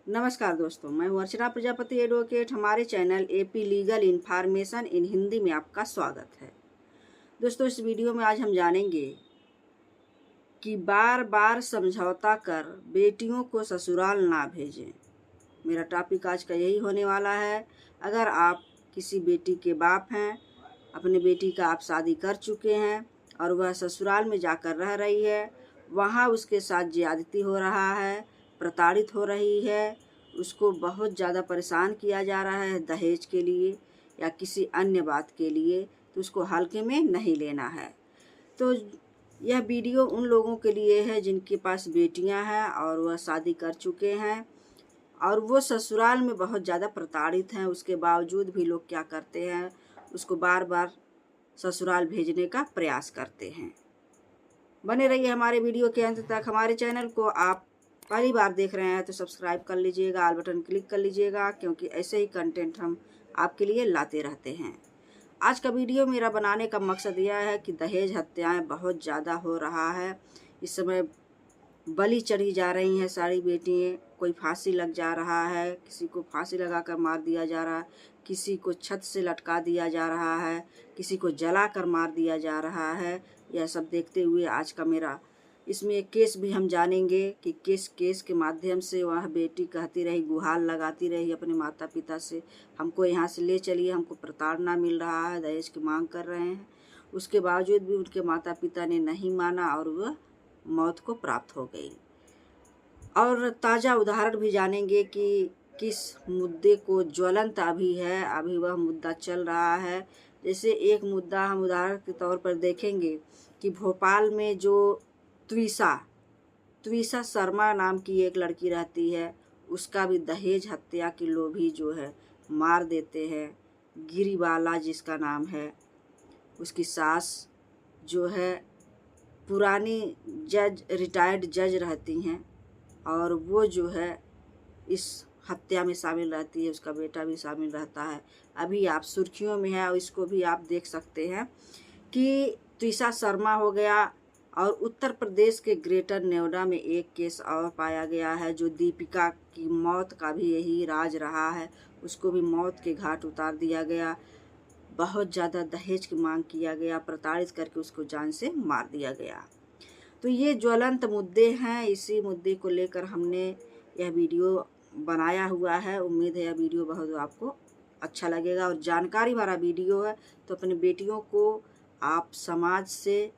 नमस्कार दोस्तों, मैं हूँ अर्चना प्रजापति एडवोकेट। हमारे channel AP legal information in Hindi में आपका स्वागत है। दोस्तों, इस वीडियो में आज हम जानेंगे कि बार बार समझौता कर बेटियों को ससुराल ना भेजें। मेरा टॉपिक आज का यही होने वाला है। अगर आप किसी बेटी के बाप हैं, अपनी बेटी का आप शादी कर चुके हैं और वह ससुराल में जाकर रह रही है, वहाँ उसके साथ ज्यादती हो रहा है, प्रताड़ित हो रही है, उसको बहुत ज़्यादा परेशान किया जा रहा है दहेज के लिए या किसी अन्य बात के लिए, तो उसको हल्के में नहीं लेना है। तो यह वीडियो उन लोगों के लिए है जिनके पास बेटियां हैं और वह शादी कर चुके हैं और वो ससुराल में बहुत ज़्यादा प्रताड़ित हैं। उसके बावजूद भी लोग क्या करते हैं, उसको बार बार ससुराल भेजने का प्रयास करते हैं। बने रहिए हमारे वीडियो के अंत तक। हमारे चैनल को आप पहली बार देख रहे हैं तो सब्सक्राइब कर लीजिएगा, ऑल बटन क्लिक कर लीजिएगा, क्योंकि ऐसे ही कंटेंट हम आपके लिए लाते रहते हैं। आज का वीडियो मेरा बनाने का मकसद यह है कि दहेज हत्याएं बहुत ज़्यादा हो रहा है। इस समय बलि चढ़ी जा रही हैं सारी बेटियां। कोई फांसी लग जा रहा है, किसी को फांसी लगाकर मार दिया जा रहा है, किसी को छत से लटका दिया जा रहा है, किसी को जलाकर मार दिया जा रहा है। यह सब देखते हुए आज का मेरा इसमें एक केस भी हम जानेंगे कि किस केस के माध्यम से वह बेटी कहती रही, गुहार लगाती रही अपने माता पिता से, हमको यहाँ से ले चलिए, हमको प्रताड़ना मिल रहा है, दहेज की मांग कर रहे हैं। उसके बावजूद भी उनके माता पिता ने नहीं माना और वह मौत को प्राप्त हो गई। और ताज़ा उदाहरण भी जानेंगे कि किस मुद्दे को ज्वलंत अभी है, अभी वह मुद्दा चल रहा है। जैसे एक मुद्दा हम उदाहरण के तौर पर देखेंगे कि भोपाल में जो त्विषा शर्मा नाम की एक लड़की रहती है, उसका भी दहेज हत्या के लोभी जो है मार देते हैं। गिरीबाला जिसका नाम है, उसकी सास जो है पुरानी रिटायर्ड जज रहती हैं और वो जो है इस हत्या में शामिल रहती है। उसका बेटा भी शामिल रहता है। अभी आप सुर्खियों में है और इसको भी आप देख सकते हैं कि त्विषा शर्मा हो गया। और उत्तर प्रदेश के ग्रेटर नोएडा में एक केस और पाया गया है, जो दीपिका की मौत का भी यही राज रहा है। उसको भी मौत के घाट उतार दिया गया, बहुत ज़्यादा दहेज की मांग किया गया, प्रताड़ित करके उसको जान से मार दिया गया। तो ये ज्वलंत मुद्दे हैं। इसी मुद्दे को लेकर हमने यह वीडियो बनाया हुआ है। उम्मीद है यह वीडियो बहुत आपको अच्छा लगेगा और जानकारी भरा वीडियो है। तो अपनी बेटियों को आप समाज से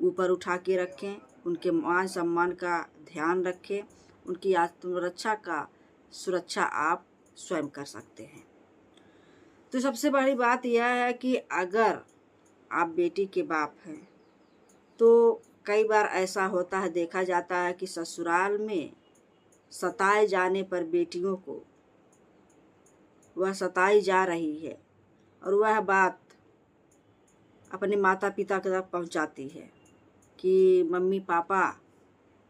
ऊपर उठा के रखें, उनके मान सम्मान का ध्यान रखें, उनकी आत्मरक्षा सुरक्षा आप स्वयं कर सकते हैं। तो सबसे बड़ी बात यह है कि अगर आप बेटी के बाप हैं तो कई बार ऐसा होता है, देखा जाता है कि ससुराल में सताए जाने पर बेटियों को वह सताई जा रही है और वह बात अपने माता पिता तक पहुंचाती है कि मम्मी पापा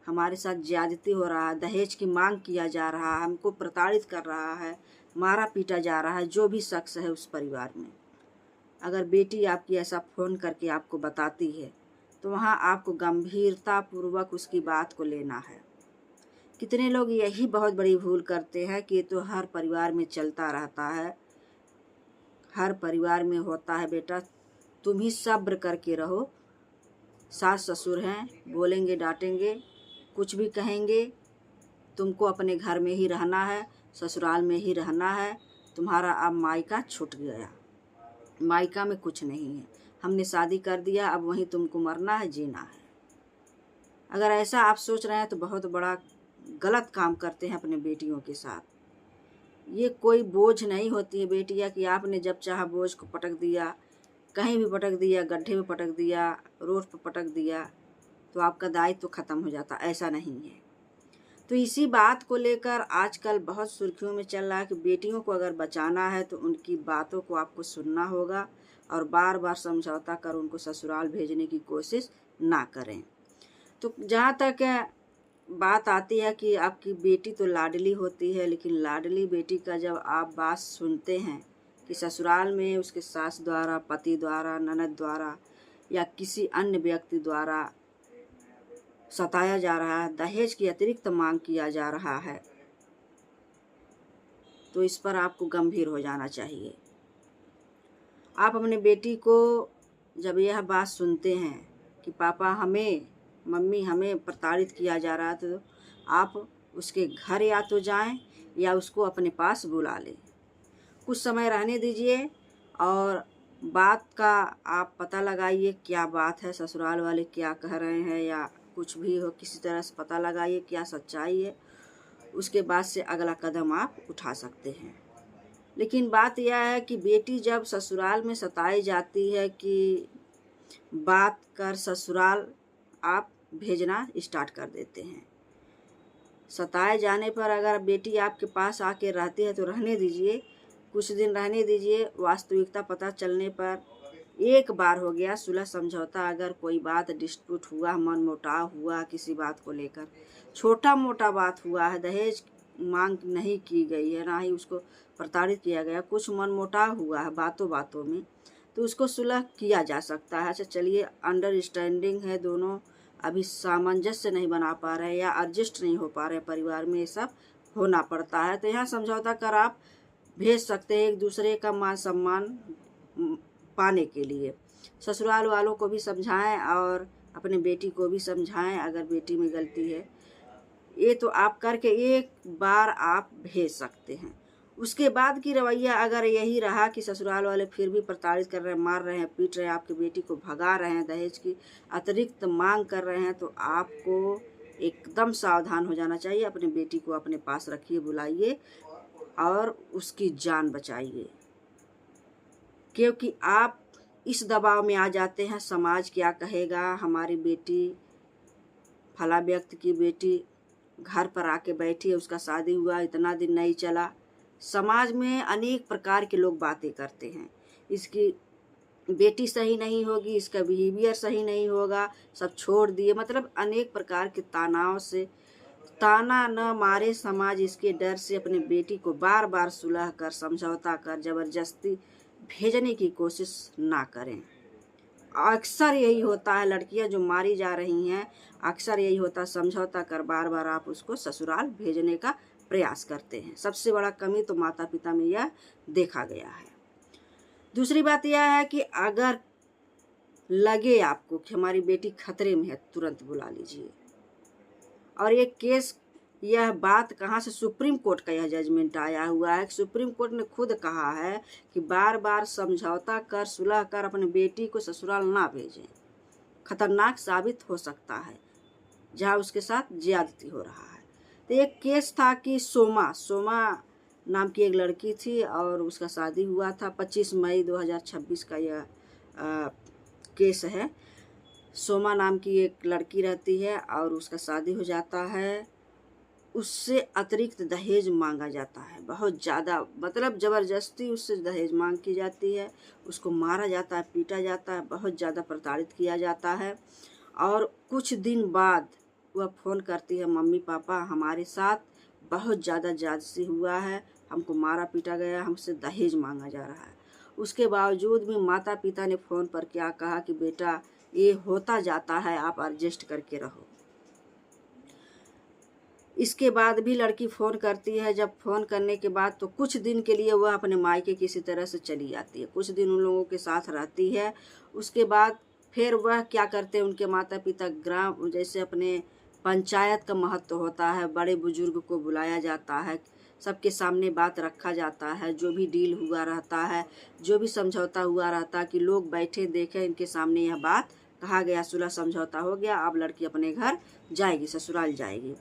हमारे साथ ज्यादती हो रहा है, दहेज की मांग किया जा रहा है, हमको प्रताड़ित कर रहा है, मारा पीटा जा रहा है, जो भी शख्स है उस परिवार में। अगर बेटी आपकी ऐसा फ़ोन करके आपको बताती है तो वहाँ आपको गंभीरता पूर्वक उसकी बात को लेना है। कितने लोग यही बहुत बड़ी भूल करते हैं कि ये तो हर परिवार में चलता रहता है, हर परिवार में होता है। बेटा तुम ही सब्र करके रहो, सास ससुर हैं, बोलेंगे डांटेंगे, कुछ भी कहेंगे, तुमको अपने घर में ही रहना है, ससुराल में ही रहना है, तुम्हारा अब मायका छूट गया, मायका में कुछ नहीं है, हमने शादी कर दिया, अब वहीं तुमको मरना है, जीना है। अगर ऐसा आप सोच रहे हैं तो बहुत बड़ा गलत काम करते हैं अपने बेटियों के साथ। ये कोई बोझ नहीं होती है बेटियां कि आपने जब चाहा बोझ को पटक दिया, कहीं भी पटक दिया, गड्ढे में पटक दिया, रोड पर पटक दिया तो आपका दायित्व तो ख़त्म हो जाता। ऐसा नहीं है। तो इसी बात को लेकर आजकल बहुत सुर्खियों में चल रहा है कि बेटियों को अगर बचाना है तो उनकी बातों को आपको सुनना होगा और बार बार समझौता कर उनको ससुराल भेजने की कोशिश ना करें। तो जहाँ तक बात आती है कि आपकी बेटी तो लाडली होती है, लेकिन लाडली बेटी का जब आप बात सुनते हैं कि ससुराल में उसके सास द्वारा, पति द्वारा, ननद द्वारा या किसी अन्य व्यक्ति द्वारा सताया जा रहा है, दहेज की अतिरिक्त मांग किया जा रहा है, तो इस पर आपको गंभीर हो जाना चाहिए। आप अपने बेटी को जब यह बात सुनते हैं कि पापा हमें, मम्मी हमें प्रताड़ित किया जा रहा है, तो आप उसके घर या तो जाएं या उसको अपने पास बुला लें। कुछ समय रहने दीजिए और बात का आप पता लगाइए, क्या बात है, ससुराल वाले क्या कह रहे हैं या कुछ भी हो, किसी तरह से पता लगाइए क्या सच्चाई है। उसके बाद से अगला कदम आप उठा सकते हैं। लेकिन बात यह है कि बेटी जब ससुराल में सताई जाती है कि बात कर ससुराल आप भेजना स्टार्ट कर देते हैं। सताए जाने पर अगर बेटी आपके पास आके रहती है तो रहने दीजिए, कुछ दिन रहने दीजिए। वास्तविकता पता चलने पर एक बार हो गया सुलह समझौता, अगर कोई बात डिस्प्यूट हुआ, मन मुटाव हुआ किसी बात को लेकर, छोटा मोटा बात हुआ है, दहेज मांग नहीं की गई है, ना ही उसको प्रताड़ित किया गया, कुछ मन मुटाव हुआ है बातों बातों में, तो उसको सुलह किया जा सकता है। अच्छा चलिए, अंडरस्टैंडिंग है, दोनों अभी सामंजस्य नहीं बना पा रहे या एडजस्ट नहीं हो पा रहे, परिवार में ये सब होना पड़ता है, तो यहाँ समझौता कर आप भेज सकते हैं एक दूसरे का मान सम्मान पाने के लिए। ससुराल वालों को भी समझाएं और अपने बेटी को भी समझाएं अगर बेटी में गलती है। ये तो आप करके एक बार आप भेज सकते हैं। उसके बाद की रवैया अगर यही रहा कि ससुराल वाले फिर भी प्रताड़ित कर रहे हैं, मार रहे हैं, पीट रहे हैं, आपकी बेटी को भगा रहे हैं, दहेज की अतिरिक्त मांग कर रहे हैं, तो आपको एकदम सावधान हो जाना चाहिए। अपनी बेटी को अपने पास रखिए, बुलाइए और उसकी जान बचाइए, क्योंकि आप इस दबाव में आ जाते हैं, समाज क्या कहेगा, हमारी बेटी, फला व्यक्ति की बेटी घर पर आके बैठी है, उसका शादी हुआ इतना दिन नहीं चला। समाज में अनेक प्रकार के लोग बातें करते हैं, इसकी बेटी सही नहीं होगी, इसका बिहेवियर सही नहीं होगा, सब छोड़ दिए, मतलब अनेक प्रकार के तनाव से ताना न मारे समाज, इसके डर से अपने बेटी को बार बार सुलह कर, समझौता कर, जबरदस्ती भेजने की कोशिश ना करें। अक्सर यही होता है, लड़कियां जो मारी जा रही हैं, अक्सर यही होता है, समझौता कर बार बार आप उसको ससुराल भेजने का प्रयास करते हैं। सबसे बड़ा कमी तो माता पिता में यह देखा गया है। दूसरी बात यह है कि अगर लगे आपको कि हमारी बेटी खतरे में है, तुरंत बुला लीजिए। और ये केस, यह बात कहाँ से, सुप्रीम कोर्ट का यह जजमेंट आया हुआ है। सुप्रीम कोर्ट ने खुद कहा है कि बार बार समझौता कर, सुलह कर अपनी बेटी को ससुराल ना भेजें, खतरनाक साबित हो सकता है जहाँ उसके साथ ज्यादती हो रहा है। तो एक केस था कि सोमा नाम की एक लड़की थी और उसका शादी हुआ था। 25 मई 2026 का यह केस है। सोमा नाम की एक लड़की रहती है और उसका शादी हो जाता है, उससे अतिरिक्त दहेज मांगा जाता है, बहुत ज़्यादा, मतलब ज़बरदस्ती उससे दहेज मांग की जाती है, उसको मारा जाता है, पीटा जाता है, बहुत ज़्यादा प्रताड़ित किया जाता है। और कुछ दिन बाद वह फ़ोन करती है, मम्मी पापा हमारे साथ बहुत ज़्यादा जादसी हुआ है, हमको मारा पीटा गया, हमसे दहेज मांगा जा रहा है। उसके बावजूद भी माता पिता ने फ़ोन पर क्या कहा कि बेटा ये होता जाता है, आप एडजस्ट करके रहो। इसके बाद भी लड़की फ़ोन करती है। जब फ़ोन करने के बाद तो कुछ दिन के लिए वह अपने मायके किसी तरह से चली जाती है, कुछ दिन उन लोगों के साथ रहती है। उसके बाद फिर वह क्या करते हैं, उनके माता पिता ग्राम, जैसे अपने पंचायत का महत्व होता है, बड़े बुजुर्ग को बुलाया जाता है, सबके सामने बात रखा जाता है, जो भी डील हुआ रहता है, जो भी समझौता हुआ रहता है, कि लोग बैठे देखें, इनके सामने यह बात कहा गया, सुलह समझौता हो गया, अब लड़की अपने घर जाएगी, ससुराल जाएगी।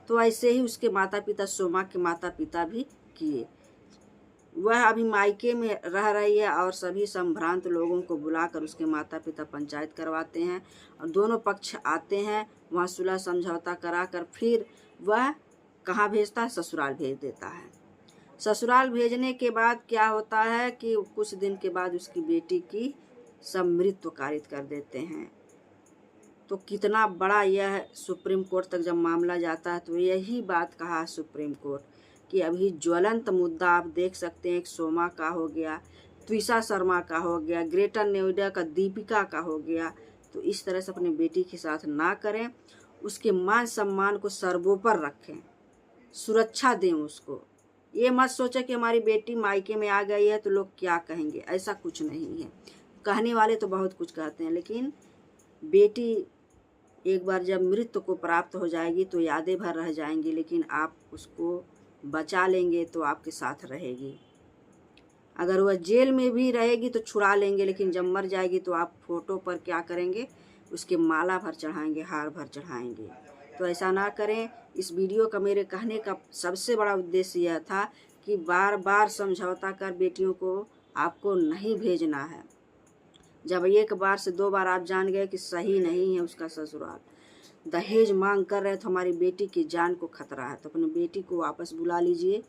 तो ऐसे ही उसके माता पिता, सोमा के माता पिता भी किए। वह अभी मायके में रह रही है और सभी संभ्रांत लोगों को बुलाकर उसके माता पिता पंचायत करवाते हैं और दोनों पक्ष आते हैं, वहाँ सुलह समझौता कराकर फिर वह कहाँ भेजता है, ससुराल भेज देता है। ससुराल भेजने के बाद क्या होता है कि कुछ दिन के बाद उसकी बेटी की मृत्यु कारित कर देते हैं। तो कितना बड़ा यह सुप्रीम कोर्ट तक जब मामला जाता है, तो यही बात कहा सुप्रीम कोर्ट कि अभी ज्वलंत मुद्दा आप देख सकते हैं, एक सोमा का हो गया, त्विषा शर्मा का हो गया, ग्रेटर नोएडा का दीपिका का हो गया। तो इस तरह से अपनी बेटी के साथ ना करें, उसके मान सम्मान को सर्वोपरि रखें, सुरक्षा दें उसको, ये मत सोचो कि हमारी बेटी मायके में आ गई है तो लोग क्या कहेंगे, ऐसा कुछ नहीं है। कहने वाले तो बहुत कुछ कहते हैं, लेकिन बेटी एक बार जब मृत्यु को प्राप्त हो जाएगी तो यादें भर रह जाएंगी, लेकिन आप उसको बचा लेंगे तो आपके साथ रहेगी। अगर वह जेल में भी रहेगी तो छुड़ा लेंगे, लेकिन जब मर जाएगी तो आप फोटो पर क्या करेंगे, उसके माला भर चढ़ाएंगे, हार भर चढ़ाएंगे। तो ऐसा ना करें। इस वीडियो का मेरे कहने का सबसे बड़ा उद्देश्य यह था कि बार बार समझौता कर बेटियों को आपको नहीं भेजना है। जब एक बार से 2 बार आप जान गए कि सही नहीं है उसका ससुराल, दहेज मांग कर रहे तो हमारी बेटी की जान को खतरा है, तो अपनी बेटी को वापस बुला लीजिए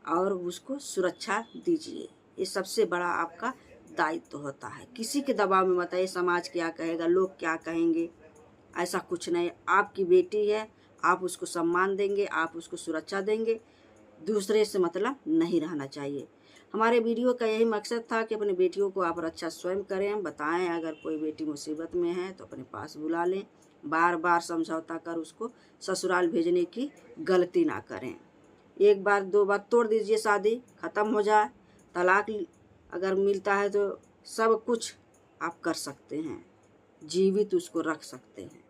और उसको सुरक्षा दीजिए। ये सबसे बड़ा आपका दायित्व होता है। किसी के दबाव में मत आइए, समाज क्या कहेगा, लोग क्या कहेंगे, ऐसा कुछ नहीं। आपकी बेटी है, आप उसको सम्मान देंगे, आप उसको सुरक्षा देंगे, दूसरे से मतलब नहीं रहना चाहिए। हमारे वीडियो का यही मकसद था कि अपनी बेटियों को आप रक्षा स्वयं करें, बताएं अगर कोई बेटी मुसीबत में है तो अपने पास बुला लें। बार बार समझौता कर उसको ससुराल भेजने की गलती ना करें। 1 बार 2 बार तोड़ दीजिए, शादी ख़त्म हो जाए। तलाक अगर मिलता है तो सब कुछ आप कर सकते हैं, जीवित उसको रख सकते हैं।